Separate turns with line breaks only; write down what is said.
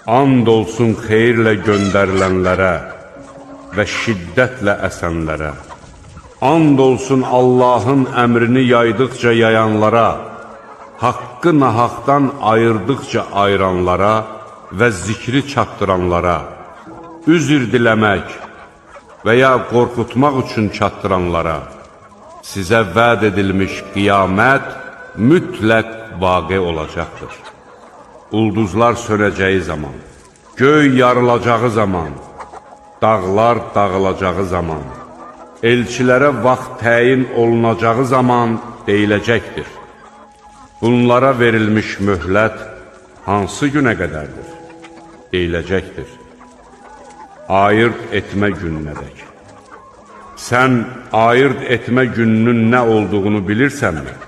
And olsun xeyirlə göndərilənlərə və şiddətlə əsənlərə. And olsun Allahın əmrini yaydıqca yayanlara, haqqı nahaqdan ayırdıqca ayıranlara və zikri çatdıranlara, üzr diləmək və ya qorxutmaq üçün çatdıranlara, sizə vəd edilmiş qiyamət mütləq vaqe olacaqdır. Ulduzlar sönəcəyi zaman, göy yarılacağı zaman, dağlar dağılacağı zaman, elçilərə vaxt təyin olunacağı zaman deyiləcəkdir. Bunlara verilmiş möhlət hansı günə qədərdir? Deyiləcəkdir. Ayırt etmə gününədək. Sən ayırt etmə gününün nə olduğunu bilirsənmi?